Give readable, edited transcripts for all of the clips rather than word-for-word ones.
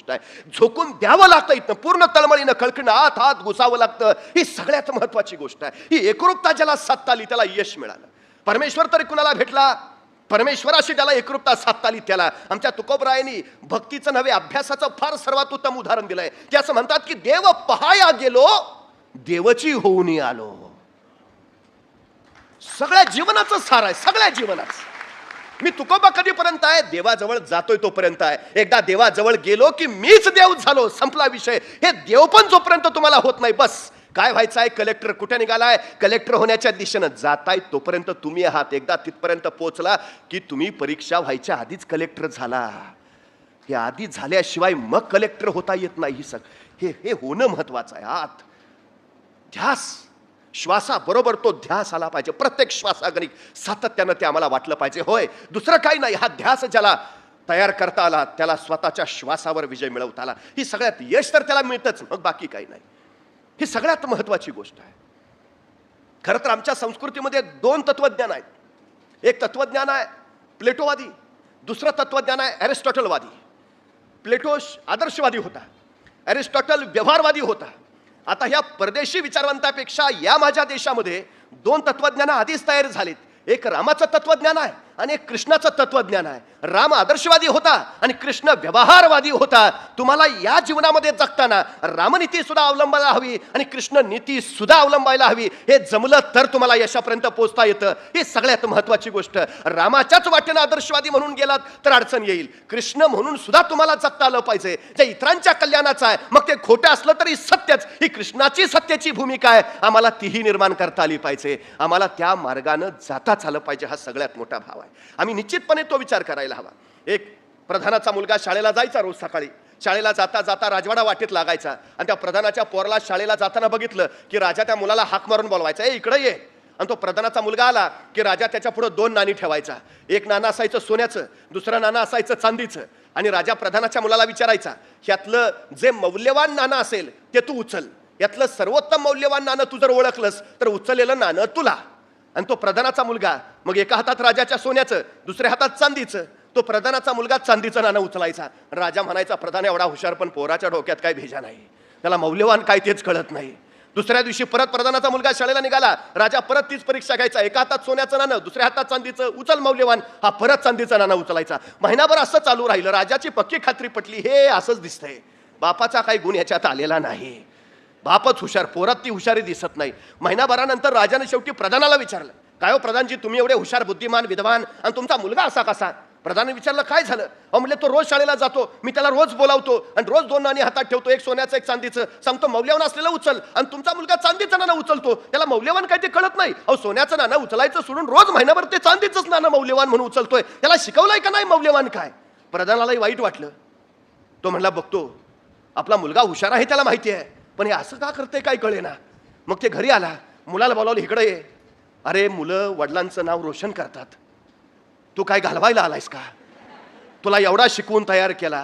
गोष्ट आहे. झोकून द्यावं लागतं, इथनं पूर्ण तळमळीनं कळकळीनं आत हात घुसावं लागतं. ही सगळ्यात महत्वाची गोष्ट आहे. ही एकरूपता ज्याला साधता आली त्याला यश मिळालं. परमेश्वर तरी कुणाला भेटला? परमेश्वराशी ज्याला एकरूपता साधता आली त्याला. आमच्या तुकोबरायांनी भक्तीचं नव्हे अभ्यासाचं फार सर्वात उत्तम उदाहरण दिलंय. ते असं म्हणतात की देव पहाया गेलो देवची होऊन आलो. सगळ्या जीवनाचं सार आहे, सगळ्या जीवनाचं. मी तुकोबा कधीपर्यंत आहे? देवाजवळ जातोय तोपर्यंत आहे. एकदा देवाजवळ गेलो की मीच देव झालो, संपला विषय. हे देव पण जोपर्यंत तुम्हाला होत नाही, बस काय व्हायचं आहे? कलेक्टर. कुठे निघालाय? कलेक्टर होण्याच्या दिशेनं जाताय तोपर्यंत तुम्ही आहात. एकदा तिथपर्यंत पोहोचला की तुम्ही परीक्षा व्हायच्या आधीच कलेक्टर झाला. हे आधी झाल्याशिवाय मग कलेक्टर होता येत नाही. हे होणं महत्वाचं आहे. आत ध्यास, श्वासाबरोबर तो ध्यास आला पाहिजे. प्रत्येक श्वासागणिक सातत्यानं ते आम्हाला वाटलं पाहिजे. होय, दुसरं काही नाही. हा ध्यास ज्याला तयार करता आला त्याला स्वतःच्या श्वासावर विजय मिळवता आला. ही सगळ्यात यश तर त्याला मिळतच, मग बाकी काही नाही. ही सगळ्यात महत्वाची गोष्ट आहे. खरं तर आमच्या संस्कृतीमध्ये दोन तत्वज्ञान आहेत. एक तत्वज्ञान आहे प्लेटोवादी, दुसरं तत्वज्ञान आहे अरिस्टॉटलवादी. प्लेटो आदर्शवादी होता, अरिस्टॉटल व्यवहारवादी होता. आता ह्या परदेशी विचारवंतापेक्षा या माझ्या देशामध्ये दोन तत्वज्ञान आधीच तयार झालीत. एक रामाचं तत्वज्ञान आहे आणि एक कृष्णाचं तत्वज्ञान आहे. राम आदर्शवादी होता आणि कृष्ण व्यवहारवादी होता. तुम्हाला या जीवनामध्ये जगताना रामनीती सुद्धा अवलंबायला हवी आणि कृष्ण नीती सुद्धा अवलंबायला हवी. हे जमलं तर तुम्हाला यशापर्यंत पोहोचता येतं. ही सगळ्यात महत्वाची गोष्ट. रामाच्याच वाटेनं आदर्शवादी म्हणून गेलात तर अडचण येईल. कृष्ण म्हणून सुद्धा तुम्हाला जगता आलं पाहिजे, जे इतरांच्या कल्याणाचं आहे. मग ते खोटं असलं तरी सत्यच. ही कृष्णाची सत्याची भूमिका आहे. आम्हाला तीही निर्माण करता आली पाहिजे. आम्हाला त्या मार्गानं जाताच आलं पाहिजे. हा सगळ्यात मोठा भाव आहे. आम्ही निश्चितपणे तो विचार करायला हवा. एक प्रधानाचा मुलगा शाळेला जायचा. रोज सकाळी शाळेला जाता जाता राजवाडा वाटेत लागायचा आणि त्या प्रधानाच्या पोराला शाळेला जाताना बघितलं की राजा त्या मुलाला हाक मारून बोलवायचा, ए इकडे ये. आणि तो प्रधानाचा मुलगा आला की राजा त्याच्या पुढे दोन नाणी ठेवायचा. एक नाणं असायचं सोन्याचं, दुसरं नाणं असायचं चांदीचं. आणि राजा प्रधानाच्या मुलाला विचारायचा, ह्यातलं जे मौल्यवान नाणं असेल ते तू उचल. यातलं सर्वोत्तम मौल्यवान नाणं तू जर ओळखलंस तर उचललेलं नाणं तुला. आणि तो प्रधानाचा मुलगा मग एका हातात राजाच्या सोन्याचं, दुसऱ्या हातात चांदीचं. तो प्रधानाचा मुलगा चांदीचं नाणं उचलायचा. राजा म्हणायचा, प्रधान एवढा हुशार पण पोराच्या डोक्यात काय भेजा नाही, त्याला मौल्यवान काय तेच कळत नाही. दुसऱ्या दिवशी परत प्रधानाचा मुलगा शाळेला निघाला. राजा परत तीच परीक्षा घ्यायचा. एका हातात सोन्याचं नाणं, दुसऱ्या हातात चांदीचं, उचल मौल्यवान. हा परत चांदीचं नाणं उचलायचा. महिनाभर असं चालू राहिलं. राजाची पक्की खात्री पटली, हे असंच दिसतंय, बापाचा काही गुण याच्यात आलेला नाही, बापच हुशार, पोरात ती हुशारी दिसत नाही. महिनाभरानंतर राजाने शेवटी प्रधानाला विचारलं, काय हो प्रधानजी, तुम्ही एवढे हुशार, बुद्धिमान, विद्वान, आणि तुमचा मुलगा असा कसा? प्रधानाने विचारलं, काय झालं? अहो म्हणले, तो रोज शाळेला जातो, मी त्याला रोज बोलावतो आणि रोज दोन नाणी हातात ठेवतो, एक सोन्याचं एक चांदीचं, सांगतो मौल्यवान असलेलं उचल. आणि तुमचा मुलगा चांदीचं नाणं उचलतो, त्याला मौल्यवान काय ते कळत नाही. अहो सोन्याचं नाणं उचलायचं सोडून रोज महिनाभर ते चांदीचंच नाणं मौल्यवान म्हणून उचलतोय, त्याला शिकवलंय का नाही मौल्यवान काय? प्रधानालाही वाईट वाटलं. तो म्हणला, बघतो, आपला मुलगा हुशार आहे त्याला माहिती आहे, पण हे असं का करते काय कळेना. मग ते घरी आला, मुलाला बोलावलं, इकडे ये. अरे मुलं वडिलांचं नाव रोशन करतात, तू काय घालवायला आलायस का? तुला एवढा शिकवून तयार केला,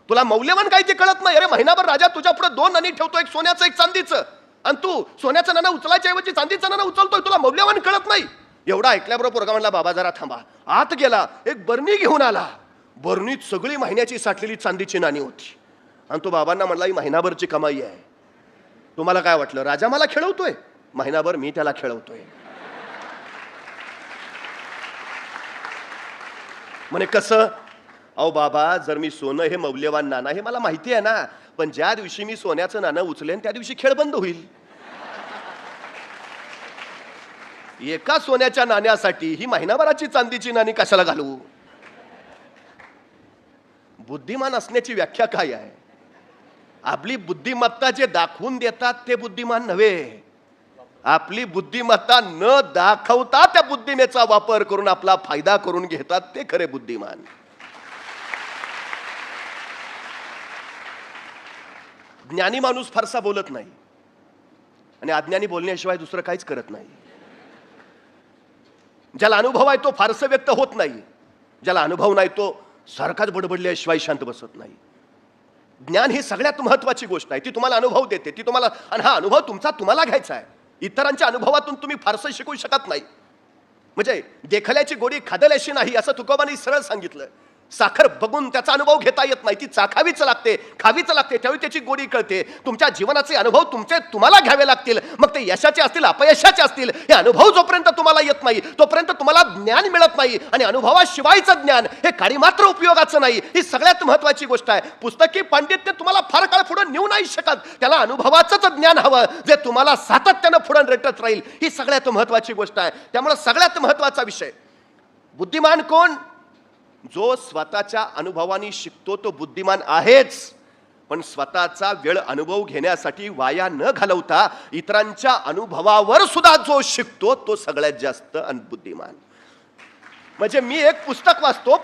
तुला मौल्यवान काय ते कळत नाही. अरे महिनाभर राजा तुझ्या पुढे दोन नाणी ठेवतो, एक सोन्याचं एक चांदीचं, आणि तू सोन्याचं नाणं उचलायच्या ऐवजी चांदीचं नाणं उचलतोय, तुला मौल्यवान कळत नाही. एवढा ऐकल्याबरोबर पोरगा म्हणला, बाबा जरा थांबा. आत गेला, एक बरणी घेऊन आला. बरणीत सगळी महिन्याची साठलेली चांदीची नाणी होती. आणि तो बाबांना म्हणला, ही महिनाभरची कमाई आहे. तुम्हाला काय वाटलं, राजा मला खेळवतोय? महिनाभर मी त्याला खेळवतोय. म्हणे कसं? अहो बाबा, जर मी सोनं हे मौल्यवान नाणं हे मला माहिती आहे ना, पण ज्या दिवशी मी सोन्याचं नाणं उचलेन त्या दिवशी खेळ बंद होईल. एका सोन्याच्या नाण्यासाठी ही महिनाभराची चांदीची नाणी कशाला घालवू? बुद्धिमान असण्याची व्याख्या काय आहे? आपली बुद्धिमत्ता जे दाखवून देतात ते बुद्धिमान नव्हे. आपली बुद्धिमत्ता न दाखवता त्या बुद्धिमेचा वापर करून आपला फायदा करून घेतात ते खरे बुद्धिमान. ज्ञानी माणूस फारसा बोलत नाही आणि अज्ञानी बोलण्याशिवाय दुसरं काहीच करत नाही. ज्याला अनुभव आहे तो फारसं व्यक्त होत नाही, ज्याला अनुभव नाही तो सारखाच बडबडल्याशिवाय शांत बसत नाही. ज्ञान ही सगळ्यात महत्वाची गोष्ट आहे. ती तुम्हाला अनुभव देते, ती तुम्हाला, आणि हा अनुभव तुमचा तुम्हाला घ्यायचा आहे. इतरांच्या अनुभवातून तुम्ही फारसं शिकू शकत नाही. म्हणजे देखल्याची गोडी खादल्याशी नाही असं तुकोबांनी सरळ सांगितलं. साखर बघून त्याचा अनुभव घेता येत नाही, ती चाखावीच लागते, खावीच लागते, त्यावेळी त्याची गोडी कळते. तुमच्या जीवनाचे अनुभव तुम्हाला घ्यावे लागतील, मग ते यशाचे असतील अपयशाचे असतील. हे अनुभव जोपर्यंत तुम्हाला येत नाही तोपर्यंत तुम्हाला ज्ञान मिळत नाही, आणि अनुभवाशिवायचं ज्ञान हे काडी मात्र उपयोगाचं नाही. ही सगळ्यात महत्वाची गोष्ट आहे. पुस्तकी पांडित्य तुम्हाला फार काळ पुढे नेऊ नाही शकत, त्याला अनुभवाचंच ज्ञान हवं जे तुम्हाला सातत्यानं पुढे रेटत राहील. ही सगळ्यात महत्वाची गोष्ट आहे. त्यामुळे सगळ्यात महत्वाचा विषय, बुद्धिमान कोण? जो स्वतःच्या अनुभवाने शिकतो तो बुद्धिमान आहेच, पण स्वतःचा वेळ अनुभव घेण्यासाठी वाया न घालवता इतरांच्या अनुभवावर सुद्धा जो शिकतो तो सगळ्यात जास्त बुद्धिमान. म्हणजे मी एक पुस्तक वाचतो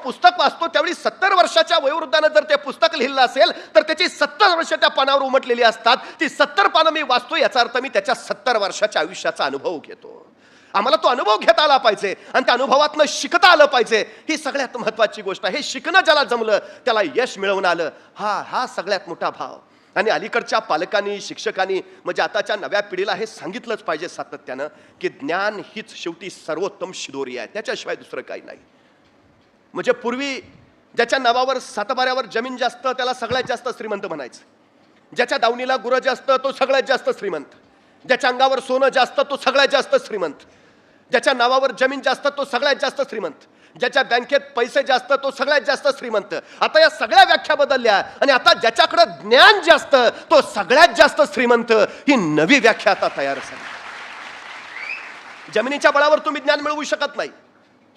त्यावेळी 70 वर्षाच्या वयोवृद्धानं जर ते पुस्तक लिहिलं असेल तर त्याची 70 वर्ष त्या पानावर उमटलेली असतात. ती 70 पानं मी वाचतो, याचा अर्थ मी त्याच्या 70 वर्षाच्या आयुष्याचा अनुभव घेतो. आम्हाला तो अनुभव घेता आला पाहिजे आणि त्या अनुभवातनं शिकता आलं पाहिजे. ही सगळ्यात महत्वाची गोष्ट आहे. हे शिकणं ज्याला जमलं त्याला यश मिळवून आलं, हा सगळ्यात मोठा भाव. आणि अलीकडच्या पालकांनी, शिक्षकांनी, म्हणजे आताच्या नव्या पिढीला हे सांगितलंच पाहिजे सातत्यानं की ज्ञान हीच शेवटी सर्वोत्तम शिदोरी आहे, त्याच्याशिवाय दुसरं काही नाही. म्हणजे पूर्वी ज्याच्या नावावर सातबाऱ्यावर जमीन जास्त त्याला सगळ्यात जास्त श्रीमंत म्हणायचं, ज्याच्या दावणीला गुरं जास्त तो सगळ्यात जास्त श्रीमंत, ज्याच्या अंगावर सोनं जास्त तो सगळ्यात जास्त श्रीमंत, ज्याच्या नावावर जमीन जास्त तो सगळ्यात जास्त श्रीमंत, ज्याच्या बँकेत पैसे जास्त तो सगळ्यात जास्त श्रीमंत. आता या सगळ्या व्याख्या बदलल्या आणि आता ज्याच्याकडे ज्ञान जास्त तो सगळ्यात जास्त श्रीमंत, ही नवी व्याख्या आता तयार झाली. जमिनीच्या बळावर तुम्ही ज्ञान मिळवू शकत नाही,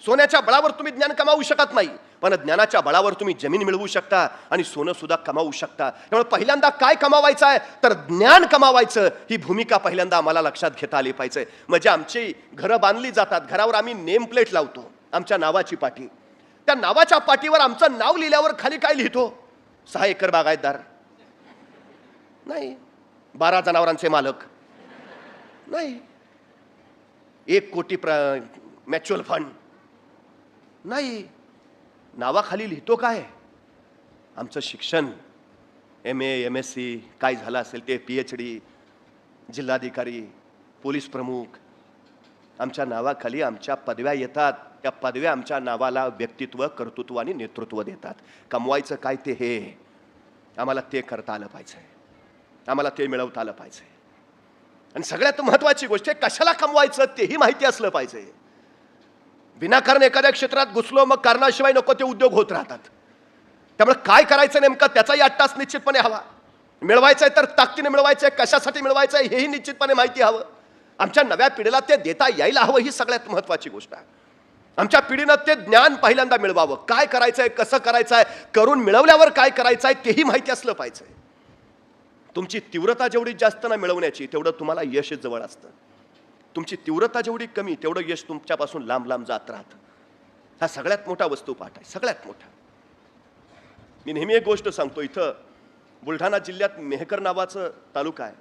सोन्याच्या बळावर तुम्ही ज्ञान कमावू शकत नाही, पण ज्ञानाच्या बळावर तुम्ही जमीन मिळवू शकता आणि सोनं सुद्धा कमावू शकता. त्यामुळे पहिल्यांदा काय कमावायचं आहे तर ज्ञान कमावायचं, ही भूमिका पहिल्यांदा आम्हाला लक्षात घेता आली पाहिजे. म्हणजे आमची घरं बांधली जातात, घरावर आम्ही नेम प्लेट लावतो, आमच्या नावाची पाटी. त्या नावाच्या पाटीवर आमचं नाव लिहिल्यावर खाली काय लिहितो? 6 एकर बागायतदार नाही, 12 जनावरांचे मालक नाही, 1 कोटी म्युच्युअल फंड नाही. नावाखाली लिहितो काय? आमचं शिक्षण, MA MSc काय झालं असेल ते, PhD, जिल्हाधिकारी, पोलीस प्रमुख. आमच्या नावाखाली आमच्या पदव्या येतात. त्या पदव्या आमच्या नावाला व्यक्तित्व, कर्तृत्व आणि नेतृत्व देतात. कमवायचं काय ते हे आम्हाला ते करता आलं पाहिजे, आम्हाला ते मिळवता आलं पाहिजे. आणि सगळ्यात महत्वाची गोष्ट आहे, कशाला कमवायचं तेही माहिती असलं पाहिजे. विनाकारण एखाद्या क्षेत्रात घुसलो, मग कारणाशिवाय नको ते उद्योग होत राहतात. त्यामुळे काय करायचं नेमकं त्याचाही 8 तास निश्चितपणे हवा. मिळवायचंय तर ताकदीने मिळवायचंय, कशासाठी मिळवायचंय हेही निश्चितपणे माहिती हवं. आमच्या नव्या पिढीला ते देता यायला हवं, ही सगळ्यात महत्वाची गोष्ट आहे. आमच्या पिढीनं ते ज्ञान पहिल्यांदा मिळवावं. काय करायचंय, कसं करायचंय, करून मिळवल्यावर काय करायचंय तेही माहिती असलं पाहिजे. तुमची तीव्रता जेवढी जास्त ना मिळवण्याची, तेवढं तुम्हाला यश जवळ असतं. तुमची तीव्रता जेवढी कमी तेवढं यश तुमच्यापासून लांब लांब जात राहतं. हा सगळ्यात मोठा वस्तुपाठ आहे, सगळ्यात मोठा. मी नेहमी एक गोष्ट सांगतो, इथं बुलढाणा जिल्ह्यात मेहकर नावाचं तालुका आहे.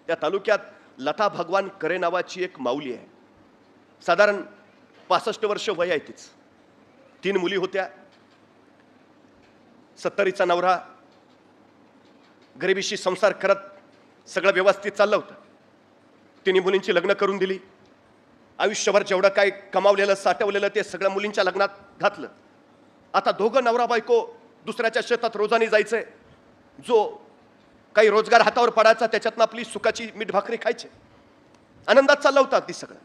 त्या तालुक्यात लता भगवान करे नावाची एक माऊली आहे. साधारण 65 वर्ष वय आहे तिचं. 3 मुली होत्या. 70चा नवरा, गरिबीशी संसार करत सगळं व्यवस्थित चाललं होतं. 3 मुलींची लग्न करून दिली. आयुष्यभर जेवढं काय कमावलेलं, साठवलेलं ते सगळं मुलींच्या लग्नात घातलं. आता दोघं नवरा बायको दुसऱ्याच्या शेतात रोजानी जायचंय. जो काही रोजगार हातावर पडायचा त्याच्यातनं आपली सुखाची मीठ भाकरी खायची. आनंदात चाललं होतं अगदी सगळं.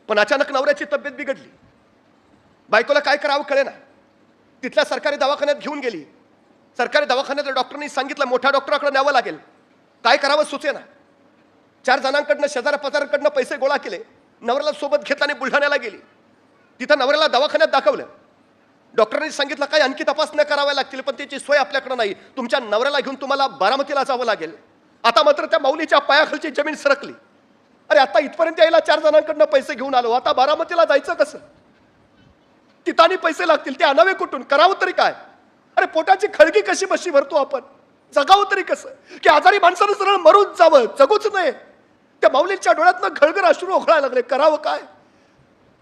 पण अचानक नवऱ्याची तब्येत बिघडली. बायकोला काय करावं कळेना. तिथल्या सरकारी दवाखान्यात घेऊन गेली. सरकारी दवाखान्यात डॉक्टरांनी सांगितलं मोठ्या डॉक्टराकडे न्यावं लागेल. काय करावं सुचेना. 4 जणांकडनं, शेजाऱ्या-पाजाऱ्यांकडनं पैसे गोळा केले. नवऱ्याला सोबत घेतल्याने बुलढाण्याला गेली. तिथं नवऱ्याला दवाखान्यात दाखवलं. डॉक्टरांनी सांगितलं काय आणखी तपासण्या कराव्या लागतील, पण त्याची सोय आपल्याकडे नाही. तुमच्या नवऱ्याला घेऊन तुम्हाला बारामतीला जावं लागेल. आता मात्र त्या माऊलीच्या पायाखालची जमीन सरकली. अरे आता इथपर्यंत यायला 4 जणांकडनं पैसे घेऊन आलो, आता बारामतीला जायचं कसं? तिथानी पैसे लागतील, ते आणावे कुठून? करावं तरी काय? अरे पोटाची खळगी कशी बशी भरतो आपण? जगावं तरी कसं? की आजारी माणसानं सरळ मरून जावं, जगूच नये. त्या माऊलींच्या डोळ्यातनं घळघळ अश्रू ओघळायला लागले. करावं काय?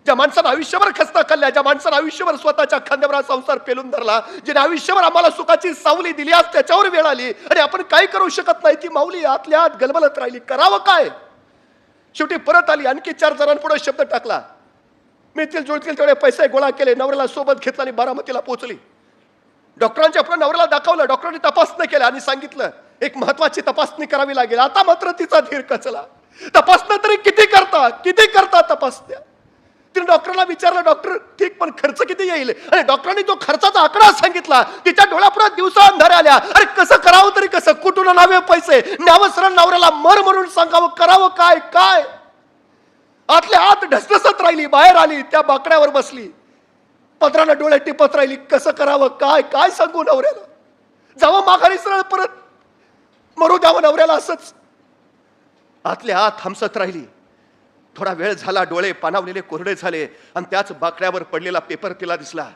ज्या माणसानं आयुष्यभर खस्ता खाल्ल्या, ज्या माणसानं आयुष्यभर स्वतःच्या खांद्यावर संसार पेलून धरला, जिने आयुष्यभर आम्हाला सुखाची सावली दिली, आज त्याच्यावर वेळ आली आणि आपण काय करू शकत नाही. ती माऊली आतल्या आत गलबलत राहिली. करावं काय? शेवटी परत आली. आणखी 4 जणांपुढे शब्द टाकला. मिळतील जुळतील तेवढे पैसे गोळा केले. नवऱ्याला सोबत घेतला आणि बारामतीला पोहोचली. डॉक्टरांच्या आपल्या नवऱ्याला दाखवलं, डॉक्टरांनी तपासणी केल्या आणि सांगितलं एक महत्वाची तपासणी करावी लागेल. आता मात्र तिचा धीर कचला. तपासणं तरी किती करता तपासण्या. तिने डॉक्टरला विचारलं, डॉक्टर ठीक पण खर्च किती येईल? आणि डॉक्टरांनी जो खर्चाचा आकडा सांगितला, तिच्या डोळ्यापुढे दिवसा अंधाऱ्या आल्या. अरे कसं करावं तरी कसं, कुठून आणावे पैसे, न्यावं सरळ नवऱ्याला मर म्हणून सांगावं, करावं काय काय. आतल्या आत ढसढसत राहिली, बाहेर आली, त्या बाकड्यावर बसली, पत्रानं डोळे टिपत राहिली. कसं करावं काय काय सांगू नवऱ्याला, जावं माघारी सरळ परत मरू द्यावं नवऱ्याला असंच. आतल्या आत हमसत राहिली. थोडा वेळ झाला, डोळे पाणावलेले कोरडे झाले आणि त्याच बाकड्यावर पडलेला पेपर तिला दिसला.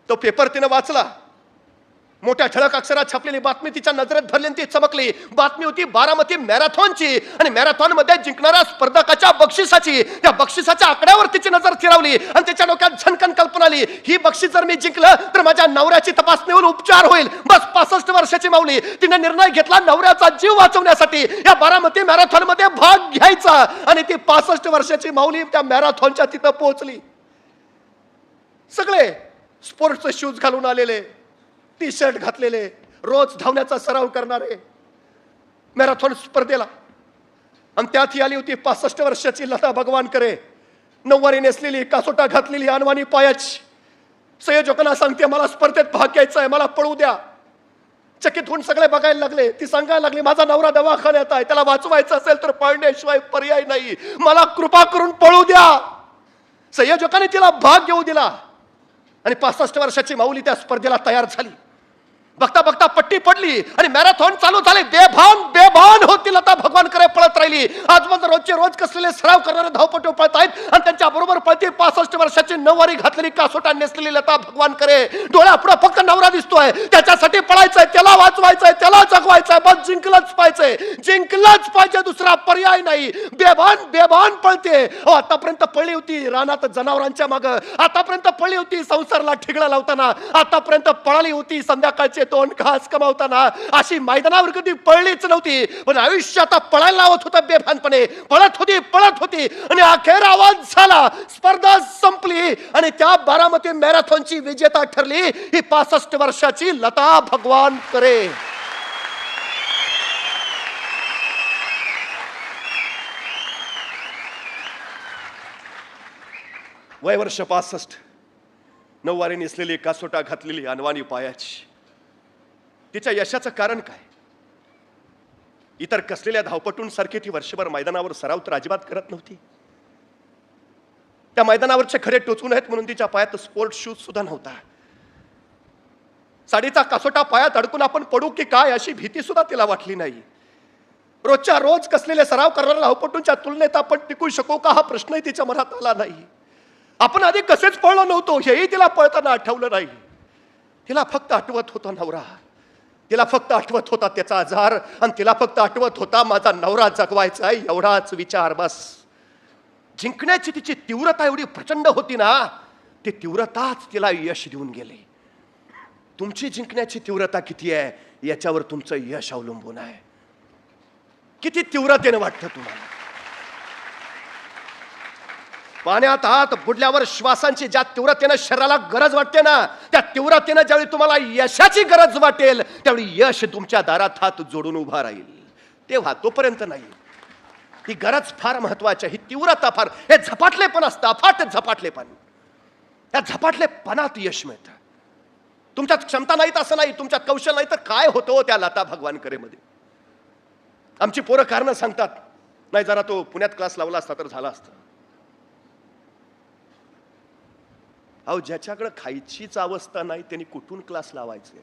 तो पेपर तिनं वाचला. मोठ्या ठळक अक्षरात छापलेली बातमी तिच्या नजरेत भरली आणि ती चमकली. बातमी होती बारामती मॅरेथॉनची आणि मॅरेथॉन मध्ये जिंकणाऱ्या स्पर्धकाच्या बक्षिसाची. त्या बक्षिसाच्या आकड्यावर तिची नजर फिरवली आणि तिच्या डोक्यात झणकन कल्पना आली, ही बक्षीस जर मी जिंकलं तर माझ्या नवऱ्याची तपासणी होऊन उपचार होईल. बस 65 वर्षाची माऊली. तिने निर्णय घेतला नवऱ्याचा जीव वाचवण्यासाठी या बारामती मॅरेथॉन मध्ये भाग घ्यायचा. आणि ती 65 वर्षाची माऊली त्या मॅरेथॉनच्या तिथं पोहोचली. सगळे स्पोर्ट्सचे शूज घालून आलेले, टी शर्ट घातलेले, रोज धावण्याचा सराव करणारे मॅरेथॉन स्पर्धेला. आणि त्यात ही आली होती 65 वर्षाची लता भगवानकरे, नऊवारी नेसलेली, कासोटा घातलेली, अनवाणी पायाची. संयोजकांना सांगते मला स्पर्धेत भाग घ्यायचा आहे, मला पळू द्या. चकित होऊन सगळे बघायला लागले. ती सांगायला लागली माझा नवरा दवाखान्यात आहे, त्याला वाचवायचं असेल तर पळण्याशिवाय पर्याय नाही, मला कृपा करून पळू द्या. संयोजकांनी तिला भाग घेऊ दिला आणि 65 वर्षाची माऊली त्या स्पर्धेला तयार झाली. बघता बघता पट्टी पडली आणि मॅरेथॉन चालू झाले. बेभान होती लता भगवानकडे पळत राहिली. आजपर्यंत रोजचे रोज कसलेले सराव करणारे धावपटू पळत आहेत आणि त्यांच्या बरोबर पळते 65 वर्षाची नऊवारी घातलेली, कासोटा नेसलेली लता भगवानकडे. डोळ्यापुढे फक्त नवरा दिसतोय, त्याच्यासाठी पळायचंय, त्याला वाचवायचंय, त्याला जगवायचंय, बस जिंकलंच पाहिजे, दुसरा पर्याय नाही. बेभान पळते. आतापर्यंत पळली होती रानात जनावरांच्या माग, आतापर्यंत पळली होती संसारला ठिगळा लावताना, आतापर्यंत पळाली होती संध्याकाळचे 2 घास कमावताना. अशी मैदानावर कधी पळलीच नव्हती. पण आयुष्य आता पळायला लावत होतं बेभानपणे. पळत होती आणि अखेर आवाज झाला, स्पर्धा संपली आणि त्या बारामती मॅरेथॉनची विजेता ठरली ही 65 वर्षाची लता भगवानकरे. वय वर्ष 65, नऊवारी नेसलेली, कासोटा घातलेली, अनवाणी पायाची. तिच्या यशाचं कारण काय? इतर कसलेल्या धावपटूंसारखी ती वर्षभर मैदानावर सराव तर अजिबात करत नव्हती. त्या मैदानावरचे खडे टोचून आहेत म्हणून तिच्या पायात स्पोर्ट शूज सुद्धा नव्हता. साडीचा कासोटा पायात अडकून आपण पडू की काय अशी भीती सुद्धा तिला वाटली नाही. रोजच्या रोज कसलेले सराव करणाऱ्या धावपटूंच्या तुलनेत आपण टिकू शकू का हा प्रश्नही तिच्या मनात आला नाही. आपण आधी कसेच पळलो नव्हतो हेही तिला पळताना आठवलं नाही. तिला फक्त आठवत होता नवरा, तिला फक्त आठवत होता त्याचा आजार आणि तिला फक्त आठवत होता माझा नवरा जगवायचा आहे एवढाच विचार बस. जिंकण्याची तिची तीव्रता एवढी प्रचंड होती ना, ती तीव्रताच तिला यश देऊन गेली. तुमची जिंकण्याची तीव्रता किती आहे याच्यावर तुमचं यश अवलंबून आहे. किती तीव्रतेने वाटतं तुम्हाला. पाण्यात हात बुडल्यावर श्वासांची ज्या तीव्रतेने शरीराला गरज वाटते ना, त्या तीव्रतेने ज्यावेळी तुम्हाला यशाची गरज वाटेल त्यावेळी यश तुमच्या दारात हात जोडून उभा राहील. तेव्हा तोपर्यंत नाही. ही गरज फार महत्वाची आहे, ही तीव्रता फार. हे झपाटलेपण असतं, अफाट झपाटलेपण. या झपाटलेपणात यश मिळतं. तुमच्यात क्षमता नाहीत असं नाही, तुमच्यात कौशल नाही तर काय होतं त्या लता भगवानकरेमध्ये. आमची पोरं कारणं सांगतात, नाही जरा तो पुण्यात क्लास लावला असता तर झाला असतं. अहो ज्याच्याकडे खायचीच अवस्था नाही त्यांनी कुठून क्लास लावायचे.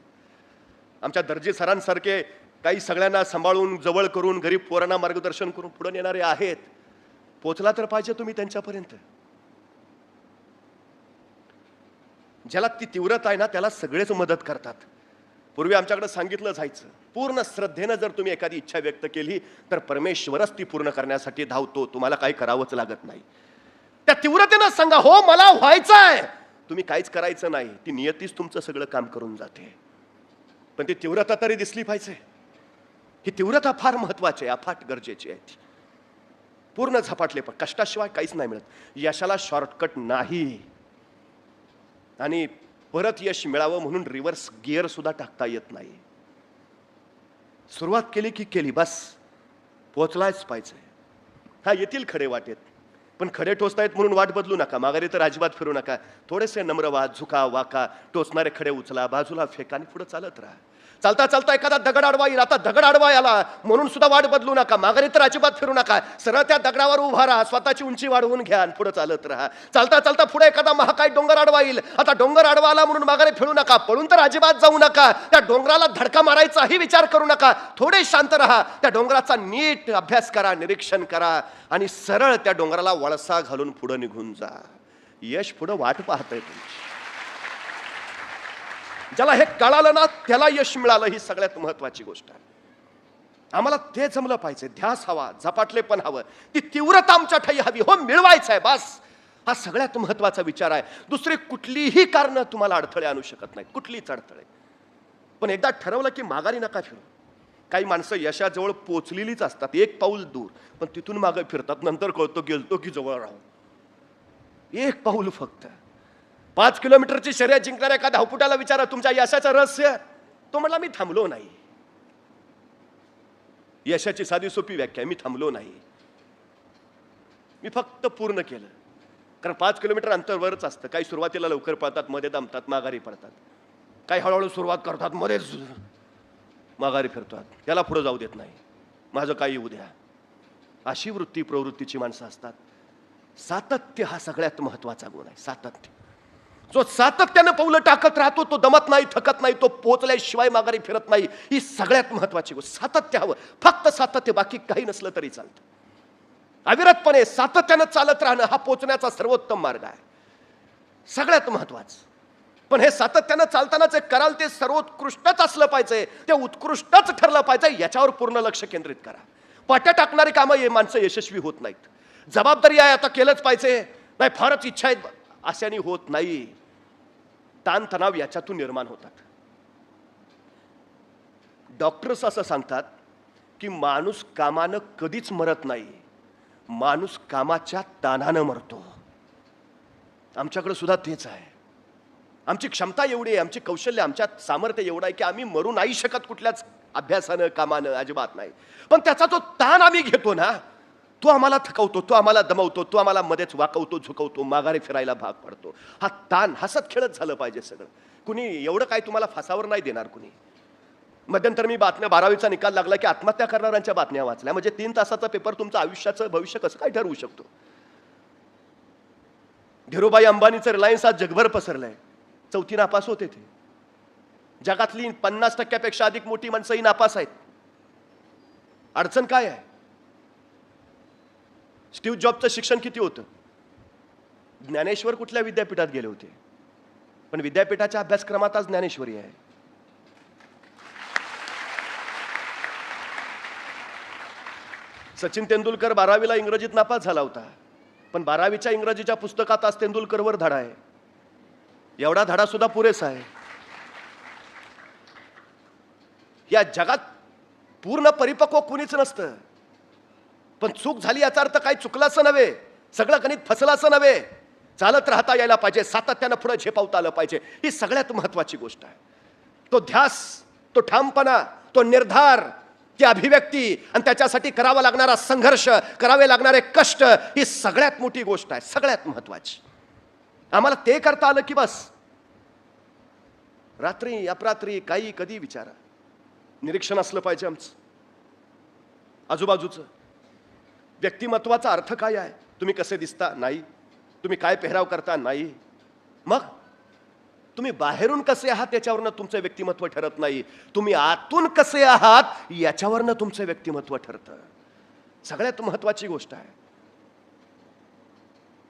आमच्या दर्जी सरांसारखे काही सगळ्यांना सांभाळून जवळ करून गरीब पोरांना मार्गदर्शन करून पुढे नेणारे आहेत. पोचला तर पाहिजे तुम्ही त्यांच्यापर्यंत. ज्याला ती तीव्रता आहे ना त्याला सगळेच मदत करतात. पूर्वी आमच्याकडे सांगितलं जायचं, पूर्ण श्रद्धेनं जर तुम्ही एखादी इच्छा व्यक्त केली तर परमेश्वरच ती पूर्ण करण्यासाठी धावतो, तुम्हाला काही करावंच लागत नाही. त्या तीव्रतेनं सांगा, हो मला व्हायचं आहे. तुम्ही काहीच करायचं नाही, ती नियतीच तुमचं सगळं काम करून जाते. पण ती तीव्रता तरी दिसली पाहिजे. ही तीव्रता फार महत्वाची आहे, अफाट गरजेची आहे. पूर्ण झपाटले पण कष्टाशिवाय काहीच नाही मिळत. यशाला शॉर्टकट नाही. आणि परत यश मिळावं म्हणून रिव्हर्स गिअर सुद्धा टाकता येत नाही. सुरुवात केली की केली, बस पोचलाच पाहिजे. हा, येतील खडे वाटेत, पण खडे टोचतायत म्हणून वाट बदलू नका, माघारी तर अजिबात फिरू नका. थोडेसे नम्र व्हा, झुका वाका, टोचणारे खडे उचला, बाजूला फेका आणि पुढे चालत राहा. चालता चालता एखादा दगड आडवा येईल, आता दगड आडवा आला म्हणून सुद्धा वाट बदलू नका, माघारी तर अजिबात फिरू नका. सरळ त्या दगडावर उभा राहा, स्वतःची उंची वाढवून घ्या आणि पुढे चालत राहा. चालता चालता पुढे एखादा महाकाय डोंगर आडवा येईल, आता डोंगर आडवा आला म्हणून माघारी फिरू नका, पळून तर अजिबात जाऊ नका. त्या डोंगराला धडका मारायचाही विचार करू नका. थोडे शांत राहा, त्या डोंगराचा नीट अभ्यास करा, निरीक्षण करा आणि सरळ त्या डोंगराला वळसा घालून पुढे निघून जा. यश पुढे वाट पाहतंय तुमची. ज्याला हे कळालं ना त्याला यश मिळालं, ही सगळ्यात महत्वाची गोष्ट आहे. आम्हाला ते जमलं पाहिजे. ध्यास हवा, झपाटले पण हवं, ती तीव्रता आमच्या ठाई हवी. हो, मिळवायचं आहे बस, हा सगळ्यात महत्वाचा विचार आहे. दुसरी कुठलीही कारण तुम्हाला अडथळे आणू शकत नाहीत, कुठलीच अडथळे. पण एकदा ठरवलं की माघारी नका फिरू. काही माणसं यशाजवळ पोचलेलीच असतात, एक पाऊल दूर, पण तिथून मागे फिरतात. नंतर कळतो गेलतो की जवळ राहू. एक पाऊल फक्त. 5 किलोमीटरची शर्यत जिंकणाऱ्या एका धावपटाला विचारा तुमच्या यशाचं रहस्य, तो म्हटला मी थांबलो नाही. यशाची साधी सोपी व्याख्या, मी थांबलो नाही, मी फक्त पूर्ण केलं. कारण 5 किलोमीटर अंतरवरच असतं. काही सुरुवातीला लवकर पळतात, मध्ये दमतात, माघारी पडतात. काही हळूहळू सुरुवात करतात, मध्येच माघारी फिरतात, त्याला पुढे जाऊ देत नाही, माझं काही येऊ द्या. अशी वृत्ती प्रवृत्तीची माणसं असतात. सातत्य हा सगळ्यात महत्वाचा गुण आहे. सातत्य. जो सातत्यानं पावलं टाकत राहतो तो दमत नाही, थकत नाही, तो पोचल्याशिवाय माघारी फिरत नाही. ही सगळ्यात महत्वाची गोष्ट. सातत्य हवं, फक्त सातत्य, बाकी काही नसलं तरी चालतं. अविरतपणे सातत्यानं चालत राहणं हा पोचण्याचा सर्वोत्तम मार्ग आहे, सगळ्यात महत्वाचं. पण हे सातत्यानं चालताना जे कराल ते सर्वोत्कृष्टच असलं पाहिजे, ते उत्कृष्टच ठरलं पाहिजे, याच्यावर पूर्ण लक्ष केंद्रित करा. पाट्या टाकणारी कामं हे माणसं यशस्वी होत नाहीत. जबाबदारी आहे, आता केलंच पाहिजे, नाही फारच इच्छा आहेत, अशाने होत नाही. ताणतणाव याच्यातून निर्माण होतात. डॉक्टर्स असं सांगतात की माणूस कामानं कधीच मरत नाही, माणूस कामाच्या ताणानं मरतो. आमच्याकडे सुद्धा तेच आहे. आमची क्षमता एवढी आहे, आमची कौशल्य, आमच्यात सामर्थ्य एवढं आहे की आम्ही मरू नाही शकत कुठल्याच अभ्यासानं, कामानं, अजिबात नाही. पण त्याचा जो ताण आम्ही घेतो ना, तो आम्हाला थकवतो, तो आम्हाला दमवतो, तो आम्हाला मध्येच वाकवतो, झुकवतो, माघारी फिरायला भाग पडतो. हा ताण हसत खेळत झालं पाहिजे सगळं. कुणी एवढं काय तुम्हाला फासावर नाही देणार कुणी. मध्यंतर मी बातम्या, 12वीचा निकाल लागला की आत्महत्या करणाऱ्यांच्या बातम्या वाचल्या. म्हणजे 3 तासाचा पेपर तुमचं आयुष्याचं भविष्य कसं काय ठरवू शकतो. धीरूभाई अंबानीचं रिलायन्स आज जगभर पसरलंय. 4थी नापास होते ते. जगातली 50% अधिक मोठी माणसं ही नापास आहेत. अडचण काय आहे. स्टीव्ह जॉबचं शिक्षण किती होतं. ज्ञानेश्वर कुठल्या विद्यापीठात गेले होते, पण विद्यापीठाच्या अभ्यासक्रमात आज ज्ञानेश्वरी आहे. सचिन तेंडुलकर 12वीला इंग्रजीत नापास झाला होता, पण 12वीच्या इंग्रजीच्या पुस्तकात आज तेंडुलकरवर धडा आहे. एवढा धडा सुद्धा पुरेसा आहे. या जगात पूर्ण परिपक्व कुणीच नसतं. पण चूक झाली याचा अर्थ काही चुकलं असं नव्हे, सगळं गणित फसलं असं नव्हे. चालत राहता यायला पाहिजे, सातत्यानं पुढे झेपावता आलं पाहिजे, ही सगळ्यात महत्वाची गोष्ट आहे. तो ध्यास, तो ठामपणा, तो निर्धार, ती अभिव्यक्ती आणि त्याच्यासाठी करावा लागणारा संघर्ष, करावे लागणारे कष्ट, ही सगळ्यात मोठी गोष्ट आहे, सगळ्यात महत्वाची. आम्हाला ते करता आलं की बस. रात्री अपरात्री काही कधी विचारा, निरीक्षण असलं पाहिजे आमचं आजूबाजूचं. व्यक्तिमत्वाचा अर्थ काय आहे. तुम्ही कसे दिसता नाही, तुम्ही काय पेहराव करता नाही, मग तुम्ही बाहेरून कसे आहात याच्यावरनं तुमचं व्यक्तिमत्व ठरत नाही, तुम्ही आतून कसे आहात याच्यावरनं तुमचं व्यक्तिमत्व ठरतं. सगळ्यात महत्वाची गोष्ट आहे.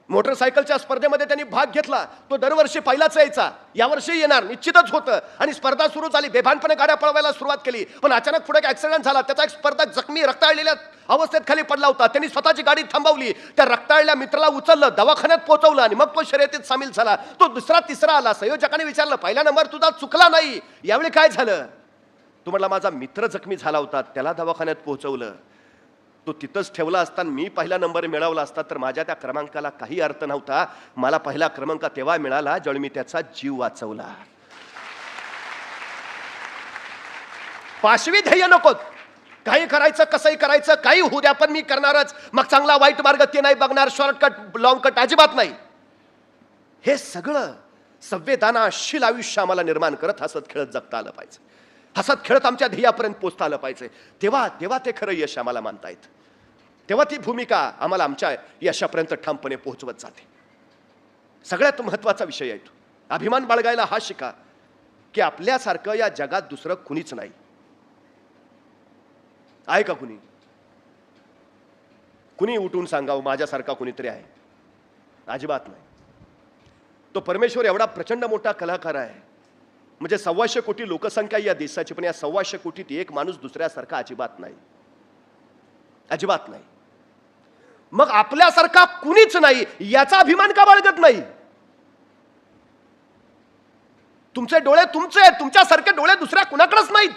मोटरसायकलच्या स्पर्धेमध्ये त्यांनी भाग घेतला, तो दरवर्षी पहिलाच यायचा, यावर्षी येणार निश्चितच होतं. आणि स्पर्धा सुरू झाली, बेभानपणे गाड्या पळवायला सुरुवात केली, पण अचानक पुढे ऍक्सिडेंट झाला. त्याचा एक स्पर्धक जखमी रक्ताळलेल्या अवस्थेत खाली पडला होता. त्यांनी स्वतःची गाडी थांबवली, त्या रक्ताळलेल्या मित्राला उचललं, दवाखान्यात पोहोचवलं आणि मग तो शर्यतीत सामील झाला. तो दुसरा तिसरा आला. संयोजकाने विचारलं, पहिला नंबर तुझा चुकला नाही, यावेळी काय झालं. तो म्हटला, माझा मित्र जखमी झाला होता, त्याला दवाखान्यात पोहोचवलं. तो तिथंच ठेवला असता, मी पहिला नंबर मिळवला असता तर माझ्या त्या क्रमांकाला काही अर्थ नव्हता. मला पहिला क्रमांक तेव्हा मिळाला ज्यावेळी मी त्याचा जीव वाचवला. पाशवी ध्येय नको. काही करायचं, कसंही करायचं, काही होऊ द्या, पण मी करणारच. मग चांगला वाईट मार्ग ते नाही बघणार, शॉर्टकट लॉंग कट अजिबात नाही. हे सगळं संवेदनाशील आयुष्य आम्हाला निर्माण करत हसत खेळत जगता आलं पाहिजे. हसत खेळत आमच्या ध्येयापर्यंत पोहोचता आलं पाहिजे. तेव्हा ते खरं यश आम्हाला मानता येतं. तेव्हा ती भूमिका आम्हाला आमच्या यशापर्यंत ठामपणे पोहोचवत जाते. सगळ्यात महत्वाचा विषय आहे तो. अभिमान बाळगायला हा शिका की आपल्यासारखं या जगात दुसरं कुणीच नाही. आहे का कुणी? कुणी उठून सांगावं माझ्यासारखा कुणीतरी आहे? अजिबात नाही. तो परमेश्वर एवढा प्रचंड मोठा कलाकार आहे, म्हणजे 125 कोटी लोकसंख्या या देशाची, पण या 125 कोटीत एक माणूस दुसऱ्यासारखा अजिबात नाही. अजिबात नाही. मग आपल्यासारखा कुणीच नाही याचा अभिमान का बाळगत नाही? तुमचे डोळे तुमचे, तुमच्यासारखे डोळे दुसऱ्या कुणाकडेच नाहीत.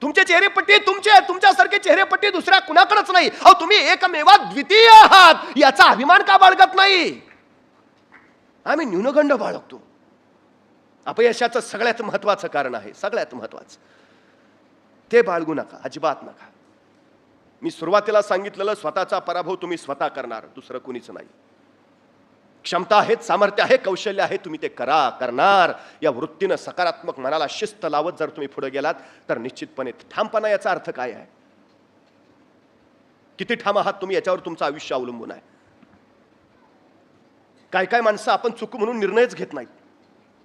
तुमचे चेहरेपट्टी तुमचे, तुमच्यासारखे चेहरेपट्टी दुसऱ्या कुणाकडेच नाही. अहो, तुम्ही एकमेवा द्वितीय आहात याचा अभिमान का बाळगत नाही? आम्ही न्यूनगंड बाळगतो. अपयशाचं सगळ्यात महत्वाचं कारण आहे, सगळ्यात महत्वाचं. ते बाळगू नका, अजिबात नका. मी सुरुवातीला सांगितलेलं, स्वतःचा पराभव तुम्ही स्वतः करणार, दुसरं कुणीच नाही. क्षमता आहे, सामर्थ्य आहे, कौशल्य आहे, तुम्ही ते करणार. या वृत्तीनं सकारात्मक मनाला शिस्त लावत जर तुम्ही पुढे गेलात तर निश्चितपणे ठामपणा याचा अर्थ काय आहे? किती ठाम आहात तुम्ही याच्यावर तुमचं आयुष्य अवलंबून आहे. काय काय माणसं आपण चुक म्हणून निर्णयच घेत नाहीत.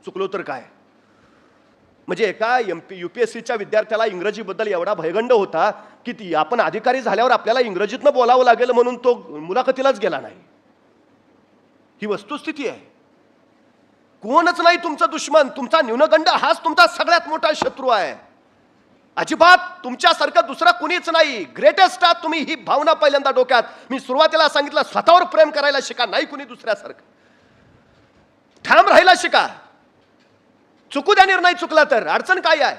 चुकलो तर काय? म्हणजे एका UPSCच्या विद्यार्थ्याला इंग्रजीबद्दल एवढा भयगंड होता की आपण अधिकारी झाल्यावर आपल्याला इंग्रजीतनं बोलावं लागेल म्हणून तो मुलाखतीलाच गेला नाही. ही वस्तुस्थिती आहे. कोणच नाही तुमचा दुश्मन, तुमचा न्यूनगंड हाच तुमचा सगळ्यात मोठा शत्रू आहे. अजिबात तुमच्यासारखं दुसरा कुणीच नाही. ग्रेटेस्ट आहात तुम्ही, ही भावना पहिल्यांदा डोक्यात. मी सुरुवातीला सांगितलं, स्वतःवर प्रेम करायला शिका, नाही कुणी दुसऱ्यासारखं. ठाम राहायला शिका. चुकू द्या, निर्णय चुकला तर अडचण काय आहे?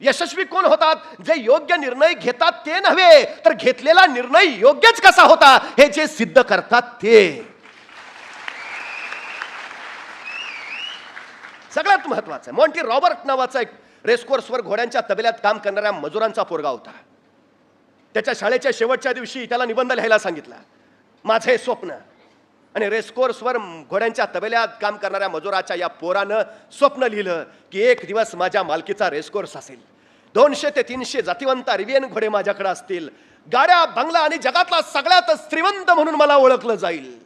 यशस्वी कोण होतात? जे योग्य निर्णय घेतात ते नव्हे, तर घेतलेला निर्णय योग्यच कसा होता हे जे सिद्ध करतात ते सगळ्यात महत्वाचं आहे. मॉन्टी रॉबर्ट नावाचा एक रेसकोर्सवर घोड्यांच्या तबेल्यात काम करणाऱ्या मजुरांचा पोरगा होता. त्याच्या शाळेच्या शेवटच्या दिवशी त्याला निबंध लिहायला सांगितला, माझे स्वप्न. आणि रेसकोर्सवर घोड्यांच्या तबेल्यात काम करणाऱ्या मजुराच्या या पोरानं स्वप्न लिहिलं की एक दिवस माझ्या मालकीचा रेसकोर्स असेल, 200 ते 300 जातिवंत अरेबियन घोडे माझ्याकडे असतील, गाड्या, बंगला आणि जगातला सगळ्यात श्रीमंत म्हणून मला ओळखलं जाईल.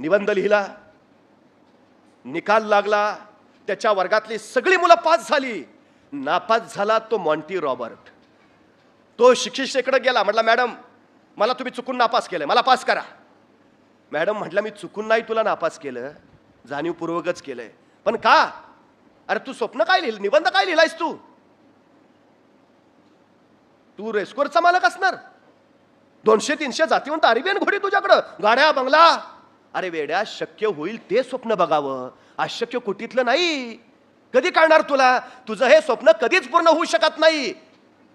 निबंध लिहिला, निकाल लागला, त्याच्या वर्गातली सगळी मुलं पास झाली. नापास झाला तो मॉन्टी रॉबर्ट. तो शिक्षिकेकडे गेला, म्हटला, मॅडम मला तुम्ही चुकून नापास केलंय, मला पास करा. मॅडम म्हटलं, मी चुकून नाही तुला नापास केलं, जाणीवपूर्वकच केलंय. पण का? अरे तू स्वप्न काय लिहिलं, निबंध काय लिहिलायस तू? तू रेस्कोर्सचा मालक असणार, 200-300 जातिवंत अरेबियन घोडी तुझ्याकडं, गाड्या, बंगला. अरे वेड्या, शक्य होईल ते स्वप्न बघावं, अशक्य कुठीतलं नाही. कधी कळणार तुला? तुझं हे स्वप्न कधीच पूर्ण होऊ शकत नाही.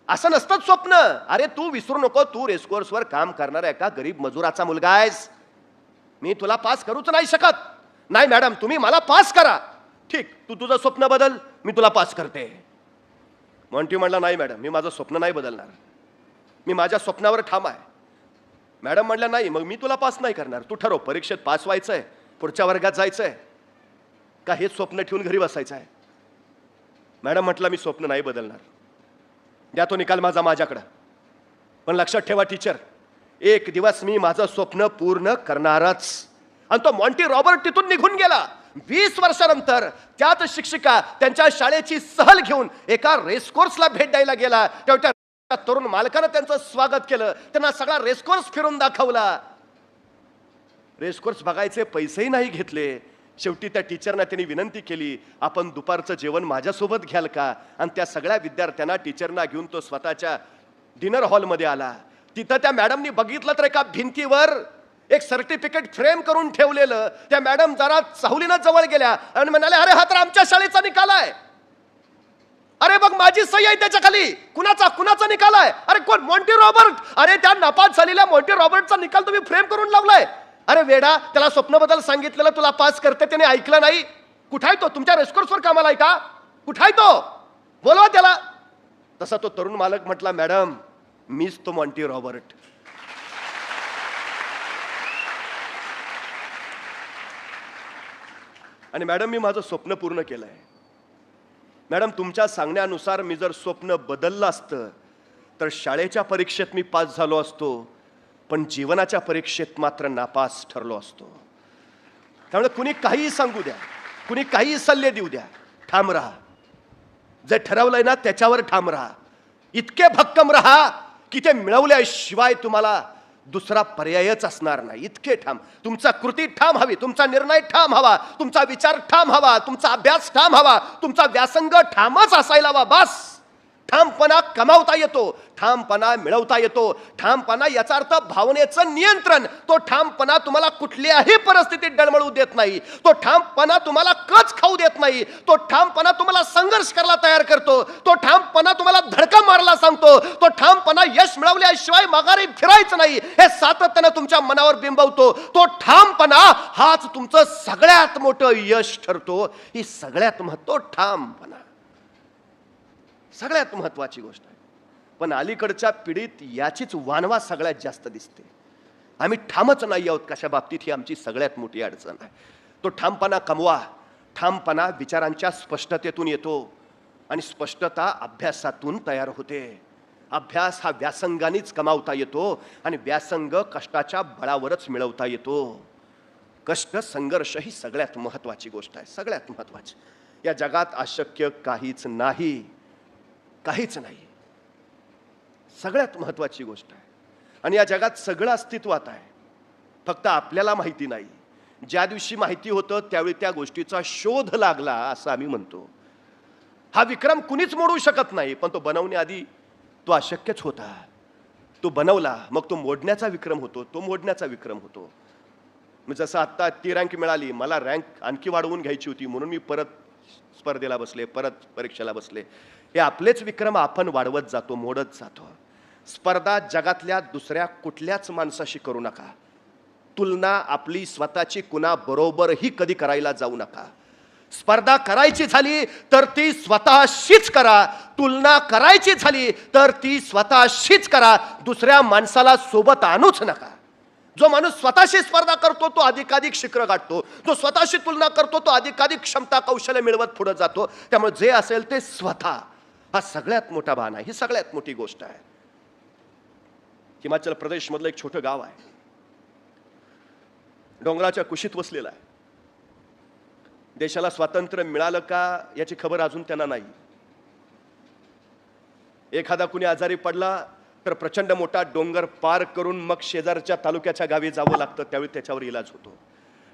असं नसतं स्वप्न. अरे तू विसरू नको, तू रेसकोर्सवर काम करणारा एका गरीब मजुराचा मुलगा आहेस. मी तुला पास करूच नाही शकत. नाही मॅडम, तुम्ही मला पास करा. ठीक, तू तुझं स्वप्न बदल, मी तुला पास करते. मॉन्टी म्हणला, नाही मॅडम, मी माझं स्वप्न नाही बदलणार, मी माझ्या स्वप्नावर ठाम आहे. मॅडम म्हणल्या, नाही, मग मी तुला पास नाही करणार. तू ठरव, परीक्षेत पास व्हायचंय, पुढच्या वर्गात जायचंय, का हेच स्वप्न ठेवून घरी बसायचं आहे? मॅडम म्हटलं, मी स्वप्न नाही बदलणार, द्या तो निकाल माझ्याकडं. पण लक्षात ठेवा टीचर, एक दिवस मी माझं स्वप्न पूर्ण करणारच. आणि तो मॉन्टी रॉबर्ट तिथून निघून गेला. 20 वर्षानंतर त्याच शिक्षिका त्यांच्या शाळेची सहल घेऊन एका रेसकोर्सला भेट द्यायला गेला. तेव्हा त्या तरुण मालकानं त्यांचं स्वागत केलं, त्यांना सगळा रेसकोर्स फिरून दाखवला. रेसकोर्स बघायचे पैसेही नाही घेतले. शेवटी त्या टीचरना त्यांनी विनंती केली, आपण दुपारचं जेवण माझ्यासोबत घ्याल का? आणि त्या सगळ्या विद्यार्थ्यांना टीचरना घेऊन तो स्वतःच्या डिनर हॉलमध्ये आला. तिथं त्या मॅडमनी बघितलं तर एका भिंतीवर एक सर्टिफिकेट फ्रेम करून ठेवलेलं. त्या मॅडम जरा चाहुलीनं जवळ गेल्या आणि म्हणाले, अरे हा तर आमच्या शाळेचा निकाल आहे. अरे बघ माझ्या कोणाची सही आहे त्याच्या खाली? कुणाचा निकाल आहे? अरे कोण? Monty Robert. अरे त्या नापास झालेल्या मॉन्टी रॉबर्टचा निकाल तुम्ही फ्रेम करून लावलाय. अरे वेडा, त्याला स्वप्नबद्दल सांगितलेलं तुला पास करते, त्याने ऐकलं नाही. कुठाय तो? तुमच्या रेस्कोर्सवर कामाला आहे का? कुठाय तो? बोलवा त्याला. तसा तो तरुण मालक म्हटला, मॅडम मीच तो मॉन्टी रॉबर्ट. आणि मॅडम मी माझं स्वप्न पूर्ण केलंय. मॅडम तुमच्या सांगण्यानुसार मी जर स्वप्न बदललं असतं तर शाळेच्या परीक्षेत मी पास झालो असतो, पण जीवनाच्या परीक्षेत मात्र नापास ठरलो असतो. त्यामुळे कुणी काहीही सांगू द्या, कुणी काहीही सल्ले देऊ द्या, ठाम राहा. जे ठरवलंय ना त्याच्यावर ठाम राहा. इतके भक्कम राहा की ते मिळवल्याशिवाय तुम्हाला दुसरा पर्यायच असणार नाही. इतके ठाम. तुमचा कृती ठाम हवी, तुमचा निर्णय ठाम हवा, तुमचा विचार ठाम हवा, तुमचा अभ्यास ठाम हवा, तुमचा व्यासंग ठामच असायला हवा. बस. ठामपणा कमावता येतो, ठामपणा मिळवता येतो. ठामपणा याचा अर्थ भावनेचं नियंत्रण. तो ठामपणा तुम्हाला कुठल्याही परिस्थितीत डळमळू देत नाही. तो ठामपणा तुम्हाला कच खाऊ देत नाही. तो ठामपणा तुम्हाला संघर्ष करायला तयार करतो. तो ठामपणा तुम्हाला धडका मारायला सांगतो. तो ठामपणा यश मिळवल्याशिवाय माघारी फिरायचं नाही हे सातत्यानं तुमच्या मनावर बिंबवतो. तो ठामपणा हाच तुमचं सगळ्यात मोठं यश ठरतो. ही सगळ्यात महत्त्व ठामपणा सगळ्यात महत्वाची गोष्ट आहे. पण अलीकडच्या पिढीत याचीच वानवा सगळ्यात जास्त दिसते. आम्ही ठामच नाही आहोत कशा बाबतीत, ही आमची सगळ्यात मोठी अडचण आहे. तो ठामपणा कमवा. ठामपणा विचारांच्या स्पष्टतेतून येतो आणि स्पष्टता अभ्यासातून तयार होते. अभ्यास हा व्यासंगानेच कमावता येतो आणि व्यासंग कष्टाच्या बळावरच मिळवता येतो. कष्ट संघर्ष ही सगळ्यात महत्वाची गोष्ट आहे, सगळ्यात महत्वाची. या जगात अशक्य काहीच नाही, काहीच नाही. सगळ्यात महत्वाची गोष्ट आहे. आणि या जगात सगळं अस्तित्वात आहे, फक्त आपल्याला माहिती नाही. ज्या दिवशी माहिती होतं त्यावेळी त्या गोष्टीचा शोध लागला असं आम्ही म्हणतो. हा विक्रम कुणीच मोडू शकत नाही, पण तो बनवण्याआधी तो अशक्यच होता. तो बनवला, मग तो मोडण्याचा विक्रम होतो, तो मोडण्याचा विक्रम होतो. मी जसं आत्ता ती रँक मिळाली, मला रँक आणखी वाढवून घ्यायची होती म्हणून मी परत स्पर्धेला बसले, परत परीक्षेला बसले. हे आपलेच विक्रम आपण वाढवत जातो, मोडत जातो. स्पर्धा जगातल्या दुसऱ्या कुठल्याच माणसाशी करू नका. तुलना आपली स्वतःची कुणाबरोबरही कधी करायला जाऊ नका. स्पर्धा करायची झाली तर ती स्वतःशीच करा. तुलना करायची झाली तर ती स्वतःशीच करा. दुसऱ्या माणसाला सोबत आणूच नका. जो माणूस स्वतःशी स्पर्धा करतो तो अधिकाधिक शिखर गाठतो. जो स्वतःशी तुलना करतो तो अधिकाधिक क्षमता कौशल्य मिळवत पुढे जातो. त्यामुळे जे असेल ते स्वतः, हा सगळ्यात मोठा भान आहे, ही सगळ्यात मोठी गोष्ट आहे. हिमाचल प्रदेश मधलं एक छोटं गाव आहे, डोंगराच्या कुशीत वसलेलं आहे. देशाला स्वातंत्र्य मिळालं का याची खबर अजून त्यांना नाही. एखादा कुणी आजारी पडला तर प्रचंड मोठा डोंगर पार करून मग शेजारच्या तालुक्याच्या गावी जावं लागतं, त्यावेळी त्याच्यावर इलाज होतो.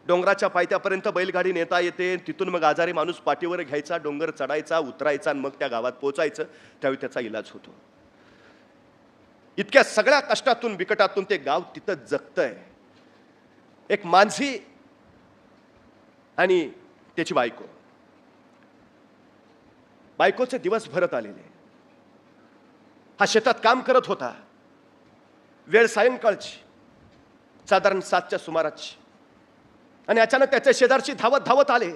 डोंगराच्या पायथ्यापर्यंत बैलगाडी नेता येते, तिथून मग आजारी माणूस पाठीवर घ्यायचा, डोंगर चढायचा, उतरायचा आणि मग त्या गावात पोहोचायचं, त्यावेळी त्याचा इलाज होतो. इतक्या सगळ्या कष्टातून बिकटातून ते गाव तिथं जगतंय. एक माणसी आणि त्याची बायको. बायकोचे दिवस भरत आलेले. हा शेतात काम करत होता. वेळ सायंकाळची, साधारण 7च्या सुमाराची. आणि अचानक त्याच्या शेजारची धावत धावत आले.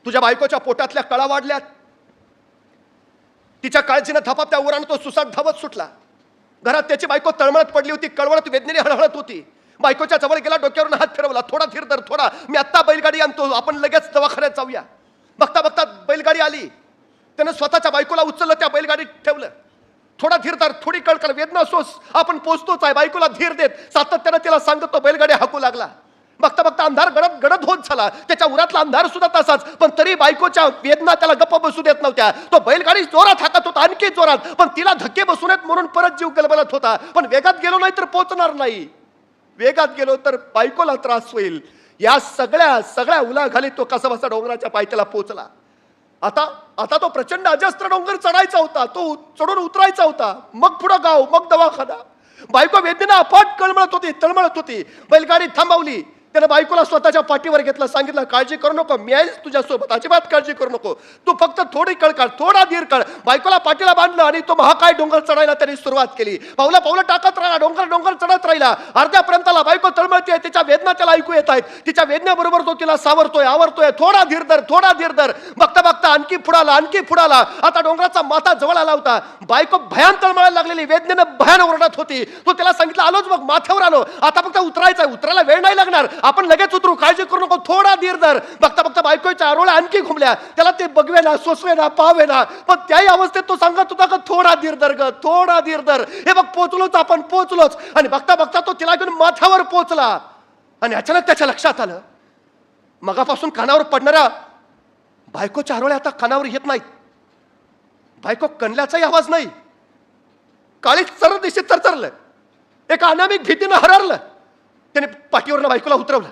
तुझ्या बायकोच्या पोटातल्या कळा वाढल्यात. तिच्या काळजीनं धपाप त्या उरानं तो सुसाट धावत सुटला. घरात त्याची बायको तळमळत पडली होती, कळवळत वेदनेने हळहळत होती. बायकोच्या जवळ गेला, डोक्यावरून हात फिरवला. थोडा धीर धर, थोडा, मी आत्ता बैलगाडी आणतो, आपण लगेच दवाखान्यात जाऊया. बघता बघता बैलगाडी आली. त्यानं स्वतःच्या बायकोला उचललं, त्या बैलगाडीत ठेवलं. थोडा धीर धर, थोडी कळकळ, वेदना सोस, आपण पोचतोच आहे. बायकोला धीर देत सातत्यानं तिला सांगतो बैलगाडी हाकू लागला. बघता बघता अंधार गडद गडद होत झाला. त्याच्या उरातला अंधार सुद्धा तसाच, पण तरी बायकोच्या वेदना त्याला गप्प बसू देत नव्हत्या. तो बैलगाडी जोरात हाकत होता, आणखी जोरात, पण तिला धक्के बसू नयेत म्हणून परत जीव गलबलत होता. पण वेगात गेलो नाही तर पोचणार नाही, वेगात गेलो तर बायकोला त्रास होईल. या सगळ्या उलाखाली तो कसा बसा डोंगराच्या पायथ्याला पोहोचला. आता तो प्रचंड अजस्त्र डोंगर चढायचा होता, तो चढून उतरायचा होता. मग पुढं गाव, मग दवाखाना. बायको वेदनेनं अफाट कळमळत होती, तळमळत होती. बैलगाडी थांबवली. त्यानं बायकोला स्वतःच्या पाठीवर घेतलं, सांगितलं काळजी करू नको, मी आहेच तुझ्यासोबत, अजिबात काळजी करू नको, तू फक्त थोडी कळ काढ, थोडा धीर काढ. बायकोला पाठीला बांधलं आणि तो महाकाय डोंगर चढायला त्यांनी सुरुवात केली. पावलं पावलं टाकत राहिला, डोंगर डोंगर चढत राहिला. अर्ध्यापर्यंतला बायको तळमळते, तिच्या वेदना त्याला ऐकू येत आहेत. तिच्या वेदनेबरोबर तो तिला सावरतोय, आवरतोय. थोडा धीर धर, थोडा धीर धर. बघता बघता आणखी पुढाला, आणखी पुढाला. आता डोंगराचा माथा जवळ आला होता. बायको भयान तळमळायला लागलेली, वेदनेनं भयान ओरडत होती. तो त्याला सांगितलं आलोच बघ, माथ्यावर आलो, आता फक्त उतरायचंय, उतरायला वेळ नाही लागणार, आपण लगेच उतरू, काळजी करू नको, थोडा धीर धर. बघता बघता बायकोच्या आरोळ्या आणखी घुमल्या. त्याला ते बघवे ना, सोसवे ना, पाहावे ना, पण त्याही अवस्थेत तो सांगत होता का थोडा धीर धर ग, थोडा धीर धर. हे बघ पोचलोच, आपण पोचलोच. आणि बघता बघता तो तिला घेऊन माथ्यावर पोचला. आणि अचानक त्याच्या लक्षात आलं, मगापासून कानावर पडणाऱ्या बायकोच्या आरोळ्या आता कानावर येत नाहीत. बायको कणल्याचाही आवाज नाही. काळीच सरळ दिशेत चरचरलं. एका अनामिक भीतीनं हररलं. त्याने पाठीवरनं बायकोला उतरवलं.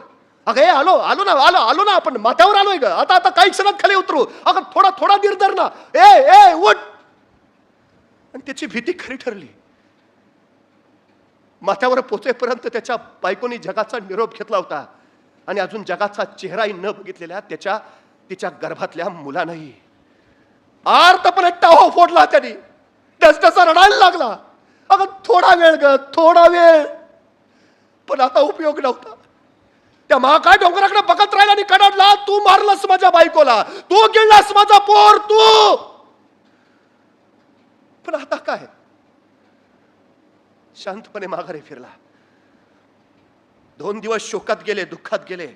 अगं ए आलो आलो ना, आलो आलो ना, आपण माथ्यावर आलोय ग, आता आता काही क्षणात खाली उतरू. अगं थोडा थोडा धीर धर ना, ए उठ. आणि त्याची भीती खरी ठरली. माथ्यावर पोचेपर्यंत त्याच्या बायकोनी जगाचा निरोप घेतला होता आणि अजून जगाचा चेहराही न बघितलेल्या तिच्या गर्भातल्या मुलानंही आर्तपणे टाहो फोडला. त्यांनी त्याचा रडायला लागला. अगं थोडा वेळ ग, थोडा वेळ. पण आता उपयोग नव्हता. त्या महाकाय डोंगराकडे बघत राहिला आणि कडाडला, तू मारलास माझ्या बायकोला, तू गिळलास माझा पोर, तू. पण आता काय? शांतपणे माघारी फिरला. 2 दिवस शोकात गेले, दुःखात गेले.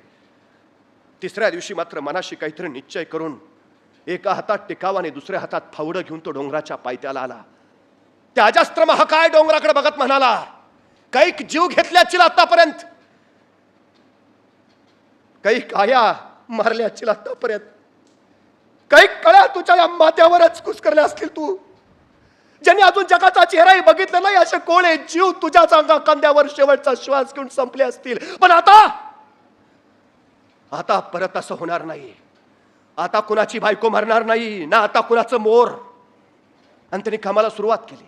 तिसऱ्या दिवशी मात्र मनाशी काहीतरी निश्चय करून एका हातात टिकाव आणि दुसऱ्या हातात फावडं घेऊन तो डोंगराच्या पायथ्याला आला. त्या अजस्त्र महाकाय डोंगराकडे बघत म्हणाला, काही जीव घेतल्याची आतापर्यंत, काही काया मारल्याची आतापर्यंत, काही कळ्या तुझ्या या माथ्यावरच कुस्करल्या असतील. तू ज्यांनी अजून जगाचा चेहराही बघितला नाही असे कोळे जीव तुझ्या अंगा खांद्यावर शेवटचा श्वास घेऊन संपले असतील. पण आता परत असं होणार नाही. आता कुणाची बायको मरणार नाही ना, आता कुणाचं मोर. आणि त्यांनी कामाला सुरुवात केली.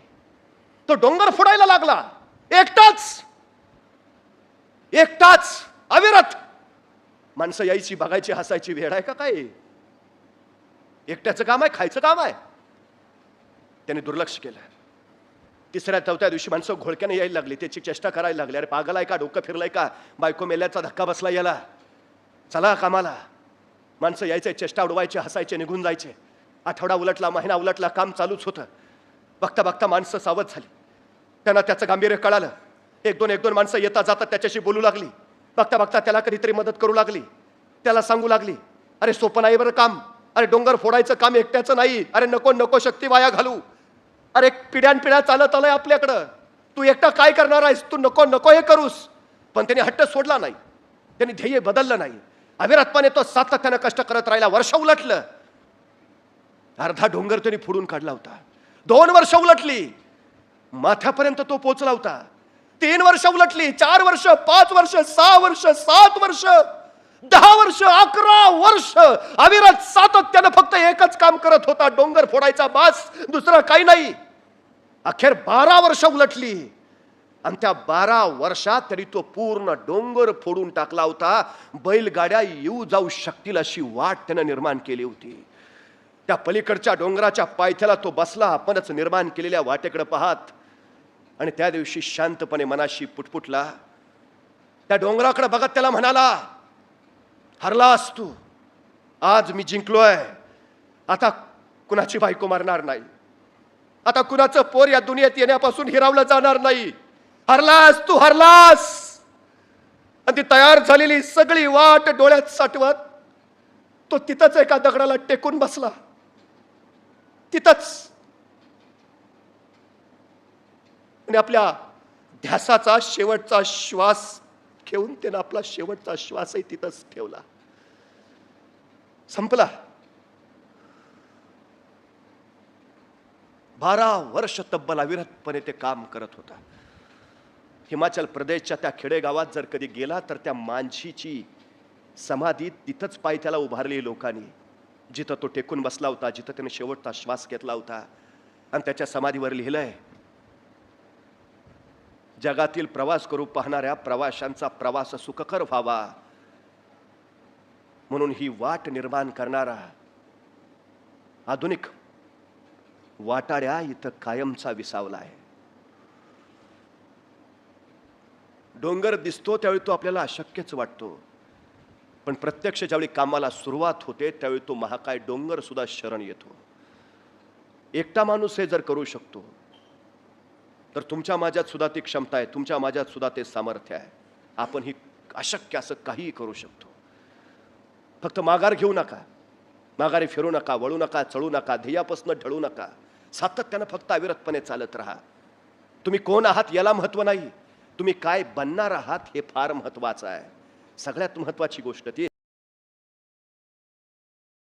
तो डोंगर फोडायला लागला, एकटाच अविरत. माणसं यायची, बघायची, हसायची. वेळ आहे का काय? एकट्याचं काम आहे, खायचं काम आहे. त्याने दुर्लक्ष केलं. तिसऱ्या चौथ्या दिवशी माणसं घोळक्याने यायला लागली, त्याची चेष्टा करायला लागली. अरे पागल आहे का, डोकं फिरलंय का, बायको मेल्याचा धक्का बसला याला, चला कामाला. माणसं यायचे, चेष्टा उडवायचे, हसायचे, निघून जायचे. आठवडा उलटला, महिना उलटला, काम चालूच होतं. बघता बघता माणसं सावध झाली. त्यांना त्याचं गांभीर्य कळालं. एक दोन माणसं येता जातात त्याच्याशी बोलू लागली. बघता बघता त्याला कधीतरी मदत करू लागली. त्याला सांगू लागली, अरे सोपं नाही बरं काम, अरे डोंगर फोडायचं काम एकट्याचं नाही, अरे नको नको शक्ती वाया घालू, अरे पिढ्यानपिढ्या चालत आलंय आपल्याकडं, तू एकटा काय करणार आहेस, तू नको नको हे करूस. पण त्यांनी हट्ट सोडला नाही, त्यांनी ध्येय बदललं नाही. अविरतपणे तो सातत्यानं कष्ट करत राहिला. वर्ष उलटलं, अर्धा डोंगर त्यांनी फोडून काढला होता. 2 वर्ष उलटली, माथ्यापर्यंत तो पोहोचला होता. 3 वर्ष उलटली, 4 वर्ष, 5 वर्ष, 6 वर्ष, 7 वर्ष, 10 वर्ष, 11 वर्ष अविरत सातत्यानं फक्त एकच काम करत होता, डोंगर फोडायचा, बास, दुसरं काही नाही. अखेर 12 वर्ष उलटली आणि त्या 12 वर्षात तरी तो पूर्ण डोंगर फोडून टाकला होता. बैलगाड्या येऊ जाऊ शकतील अशी वाट त्यानं निर्माण केली होती. त्या पलीकडच्या डोंगराच्या पायथ्याला तो बसला, आपणच निर्माण केलेल्या वाटेकडे पाहत, आणि त्या दिवशी शांतपणे मनाशी पुटपुटला. त्या डोंगराकडे बघत त्याला म्हणाला, हरलास तू, आज मी जिंकलोय. आता कुणाची बायको मारणार नाही, आता कुणाचं पोर या दुनियेत येण्यापासून हिरावलं जाणार नाही. हरलास तू, हरलास. आणि ती तयार झालेली सगळी वाट डोळ्यात साठवत तो तिथंच एका दगडाला टेकून बसला. तिथंच, आणि आपल्या ध्यासाचा शेवटचा श्वास घेऊन त्यानं आपला शेवटचा श्वासही तिथंच ठेवला. संपला. 12 वर्ष तब्बल अविरतपणे ते काम करत होता. हिमाचल प्रदेशच्या त्या खेडेगावात जर कधी गेला तर त्या मांझीची समाधी तिथंच पायथ्याला उभारली लोकांनी, जिथं तो टेकून बसला होता, जिथं त्याने शेवटचा श्वास घेतला होता. आणि त्याच्या समाधीवर लिहिलंय, जगातील प्रवास करू पाहणाऱ्या प्रवाशांचा प्रवास सुखकर व्हावा, म्हणून ही वाट निर्माण करणारा आधुनिक वाटाड्या इथं कायमचा विसावला आहे. डोंगर दिसतो त्यावेळी तो आपल्याला अशक्यच वाटतो, पण प्रत्यक्ष ज्यावेळी कामाला सुरुवात होते त्यावेळी तो महाकाय डोंगर सुद्धा शरण येतो. एकटा माणूस हे जर करू शकतो तर तुमच्या माझ्यात सुद्धा ती क्षमता आहे, तुमच्या माझ्यात सुद्धा ते सामर्थ्य आहे. आपण ही अशक्य असं काहीही करू शकतो. फक्त माघार घेऊ नका, माघारी फिरू नका, वळू नका, चळू नका, ध्येयापासून ढळू नका. सातत्यानं फक्त अविरतपणे चालत राहा. तुम्ही कोण आहात याला महत्व नाही, तुम्ही काय बनणार आहात हे फार महत्वाचं आहे. सगळ्यात महत्वाची गोष्ट ती